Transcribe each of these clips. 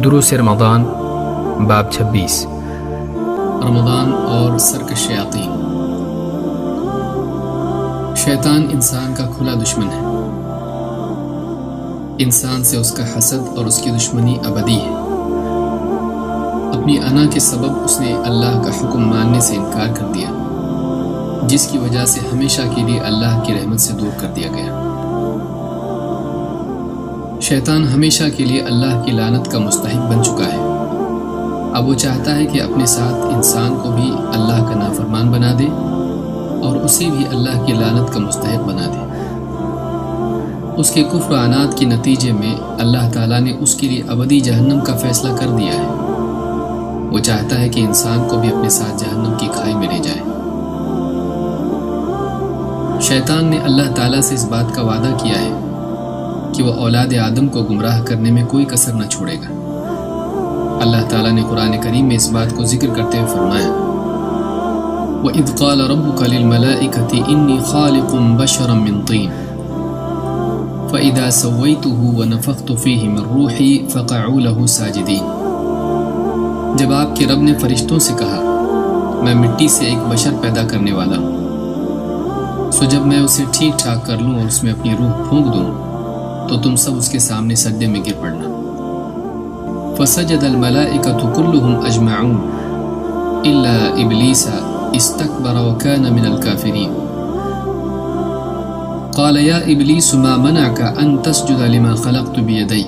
دروس رمضان باب 26 رمضان اور سرکش شیاطین۔ شیطان انسان کا کھلا دشمن ہے۔ انسان سے اس کا حسد اور اس کی دشمنی ابدی ہے۔ اپنی انا کے سبب اس نے اللہ کا حکم ماننے سے انکار کر دیا، جس کی وجہ سے ہمیشہ کے لیے اللہ کی رحمت سے دور کر دیا گیا۔ شیطان ہمیشہ کے لیے اللہ کی لعنت کا مستحق بن چکا ہے۔ اب وہ چاہتا ہے کہ اپنے ساتھ انسان کو بھی اللہ کا نافرمان بنا دے اور اسے بھی اللہ کی لعنت کا مستحق بنا دے۔ اس کے کفر و عناد کے نتیجے میں اللہ تعالیٰ نے اس کے لیے ابدی جہنم کا فیصلہ کر دیا ہے۔ وہ چاہتا ہے کہ انسان کو بھی اپنے ساتھ جہنم کی کھائی میں لے جائے۔ شیطان نے اللہ تعالیٰ سے اس بات کا وعدہ کیا ہے کہ وہ اولاد آدم کو گمراہ کرنے میں کوئی کسر نہ چھوڑے گا۔ اللہ تعالیٰ نے قرآن کریم میں اس بات کو ذکر کرتے ہوئے فرمایا، وَإِذْ قَالَ رَبُّكَ لِلْمَلَائِكَةِ إِنِّي خَالِقٌ بَشَرًا مِّن طِينٍ فَإِذَا سَوَّيْتُهُ وَنَفَخْتُ فِيهِ مِن رُّوحِي فَقَعُوا لَهُ سَاجِدِينَ۔ جب آپ کے رب نے فرشتوں سے کہا، میں مٹی سے ایک بشر پیدا کرنے والا ہوں، سو جب میں اسے ٹھیک ٹھاک کر لوں اور اس میں اپنی روح پھونک دوں تو تم سب اس کے سامنے سجدے میں گر پڑنا۔ فسجد الملائکۃ کلہم اجمعون الا ابلیس استکبر وکان من الکافرین۔ قال یا ابلیس ما منعک ان تسجد لما خلقت بیدی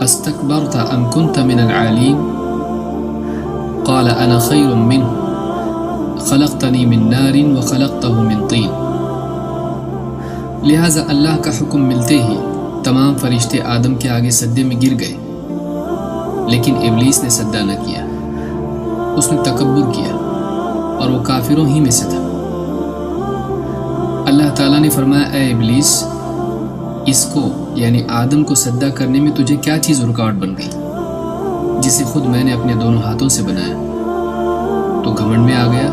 استکبرت ام کنت من العالین؟ قال انا خیر منہ خلقتنی من نار وخلقتہ من طین۔ لہٰذا اللہ کا حکم ملتے ہی تمام فرشتے آدم کے آگے سجدے میں گر گئے، لیکن ابلیس نے سجدہ نہ کیا۔ اس نے تکبر کیا اور وہ کافروں ہی میں سے تھا۔ اللہ تعالیٰ نے فرمایا، اے ابلیس، اس کو یعنی آدم کو سجدہ کرنے میں تجھے کیا چیز رکاوٹ بن گئی جسے خود میں نے اپنے دونوں ہاتھوں سے بنایا؟ تو گھمنڈ میں آ گیا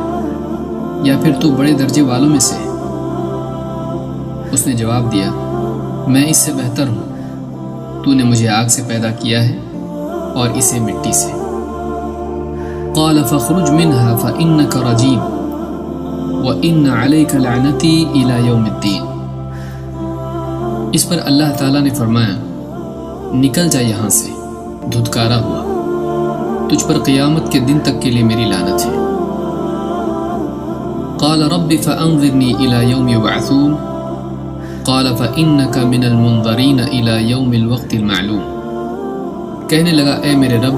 یا پھر تو بڑے درجے والوں میں سے ہے؟ اس نے جواب دیا، میں اس سے بہتر ہوں، تو نے مجھے آگ سے پیدا کیا ہے اور اسے مٹی سے۔ قال فاخرج منها فإنك رجيم وإن عليك لعنتي إلى يوم الدين۔ اس پر اللہ تعالیٰ نے فرمایا، نکل جا یہاں سے، دھتکارا ہوا، تجھ پر قیامت کے دن تک کے لیے میری لعنت ہے۔ قال رب فأنظرني إلى يوم يبعثون قال فإنك من المنظرين إلى يوم الوقت المعلوم۔ کہنے لگا، اے میرے رب،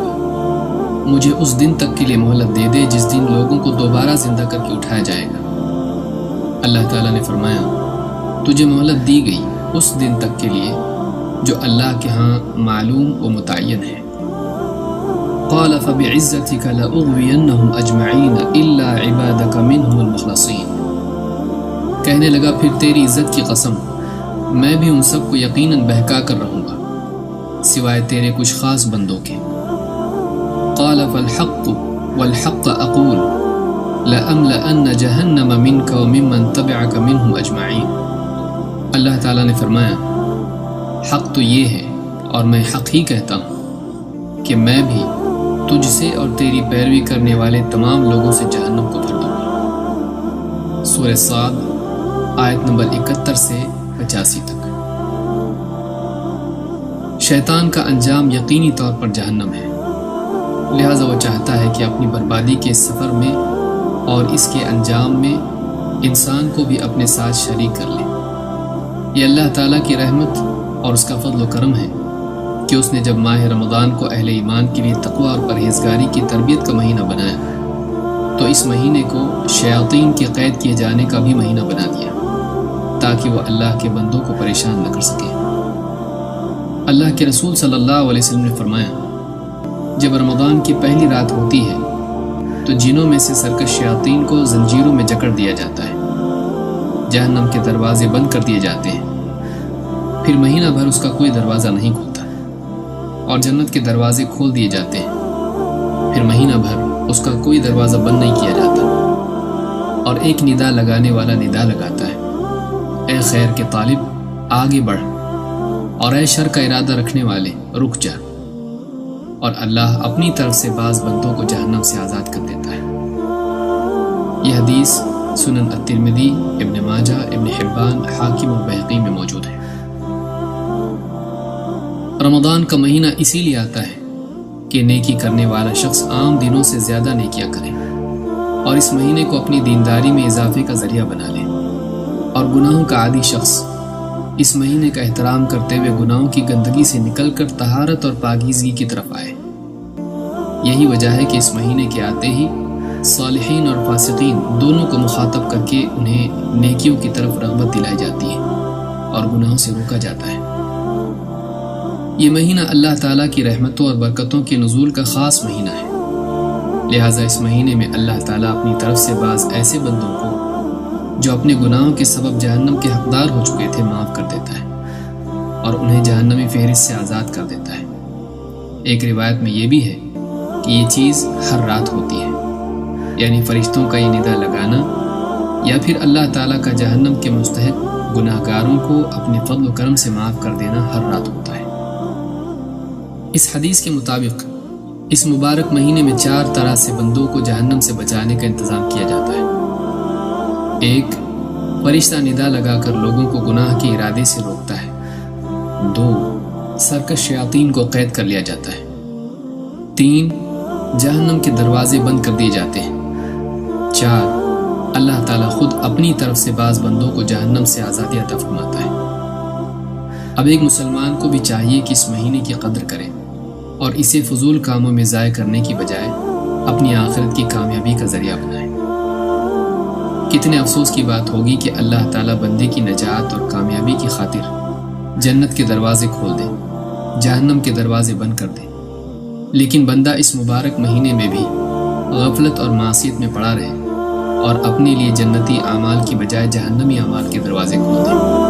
مجھے اس دن تک کے لیے مہلت دے دے جس دن لوگوں کو دوبارہ زندہ کر کے اٹھایا جائے گا۔ اللہ تعالیٰ نے فرمایا، تجھے مہلت دی گئی اس دن تک کے لیے جو اللہ کے ہاں معلوم و متعین ہے۔ قال فبعزتك لأغوينهم أجمعين إلا عبادك منهم المخلصين۔ کہنے لگا، پھر تیری عزت کی قسم، میں بھی ان سب کو یقیناً بہکا کر رہوں گا سوائے تیرے کچھ خاص بندوں کے۔ قال فالحق والحق اقول لأملأن جہنم منك وممن تبعك منهم اجمعین۔ اللہ تعالیٰ نے فرمایا، حق تو یہ ہے اور میں حق ہی کہتا ہوں کہ میں بھی تجھ سے اور تیری پیروی کرنے والے تمام لوگوں سے جہنم کو بھر دوں گا۔ سورہ صاد آیت نمبر 71 سے 85 تک۔ شیطان کا انجام یقینی طور پر جہنم ہے، لہٰذا وہ چاہتا ہے کہ اپنی بربادی کے سفر میں اور اس کے انجام میں انسان کو بھی اپنے ساتھ شریک کر لے۔ یہ اللہ تعالیٰ کی رحمت اور اس کا فضل و کرم ہے کہ اس نے جب ماہ رمضان کو اہل ایمان کے لیے تقوی اور پرہیزگاری کی تربیت کا مہینہ بنایا تو اس مہینے کو شیاطین کے قید کیے جانے کا بھی مہینہ بنا دیا تاکہ وہ اللہ کے بندوں کو پریشان نہ کر سکے۔ اللہ کے رسول صلی اللہ علیہ وسلم نے فرمایا، جب رمضان کی پہلی رات ہوتی ہے تو جنوں میں سے سرکش شیاطین کو زنجیروں میں جکڑ دیا جاتا ہے، جہنم کے دروازے بند کر دیے جاتے ہیں، پھر مہینہ بھر اس کا کوئی دروازہ نہیں کھلتا، اور جنت کے دروازے کھول دیے جاتے ہیں، پھر مہینہ بھر اس کا کوئی دروازہ بند نہیں کیا جاتا، اور ایک ندا لگانے والا ندا لگاتا ہے، اے خیر کے طالب آگے بڑھ، اور اے شر کا ارادہ رکھنے والے رک جا۔ اور اللہ اپنی طرف سے بعض بندوں کو جہنم سے آزاد کر دیتا ہے۔ یہ حدیث سنن الترمذی، ابن ماجہ، ابن حبان، حاکم اور بہقی میں موجود ہے۔ رمضان کا مہینہ اسی لیے آتا ہے کہ نیکی کرنے والا شخص عام دنوں سے زیادہ نیکیاں کرے اور اس مہینے کو اپنی دینداری میں اضافے کا ذریعہ بنا لے، اور گناہوں کا عادی شخص اس مہینے کا احترام کرتے ہوئے گناہوں کی گندگی سے نکل کر طہارت اور پاکیزگی کی طرف آئے۔ یہی وجہ ہے کہ اس مہینے کے آتے ہی صالحین اور فاسقین دونوں کو مخاطب کر کے انہیں نیکیوں کی طرف رغبت دلائی جاتی ہے اور گناہوں سے روکا جاتا ہے۔ یہ مہینہ اللہ تعالیٰ کی رحمتوں اور برکتوں کے نزول کا خاص مہینہ ہے، لہٰذا اس مہینے میں اللہ تعالیٰ اپنی طرف سے بعض ایسے بندوں کو جو اپنے گناہوں کے سبب جہنم کے حقدار ہو چکے تھے معاف کر دیتا ہے اور انہیں جہنمی فہرست سے آزاد کر دیتا ہے۔ ایک روایت میں یہ بھی ہے کہ یہ چیز ہر رات ہوتی ہے، یعنی فرشتوں کا یہ ندا لگانا یا پھر اللہ تعالیٰ کا جہنم کے مستحق گناہ گاروں کو اپنے فضل و کرم سے معاف کر دینا ہر رات ہوتا ہے۔ اس حدیث کے مطابق اس مبارک مہینے میں 4 طرح سے بندوں کو جہنم سے بچانے کا انتظام کیا جاتا ہے۔ 1، فرشتہ ندا لگا کر لوگوں کو گناہ کے ارادے سے روکتا ہے۔ 2، سرکش شیاطین کو قید کر لیا جاتا ہے۔ 3، جہنم کے دروازے بند کر دیے جاتے ہیں۔ 4، اللہ تعالیٰ خود اپنی طرف سے بعض بندوں کو جہنم سے آزادی عطا فرماتا ہے۔ اب ایک مسلمان کو بھی چاہیے کہ اس مہینے کی قدر کرے اور اسے فضول کاموں میں ضائع کرنے کی بجائے اپنی آخرت کی کامیابی کا ذریعہ بنائے۔ کتنے افسوس کی بات ہوگی کہ اللہ تعالیٰ بندے کی نجات اور کامیابی کی خاطر جنت کے دروازے کھول دے، جہنم کے دروازے بند کر دے، لیکن بندہ اس مبارک مہینے میں بھی غفلت اور معصیت میں پڑا رہے اور اپنے لیے جنتی اعمال کی بجائے جہنمی اعمال کے دروازے کھول دے۔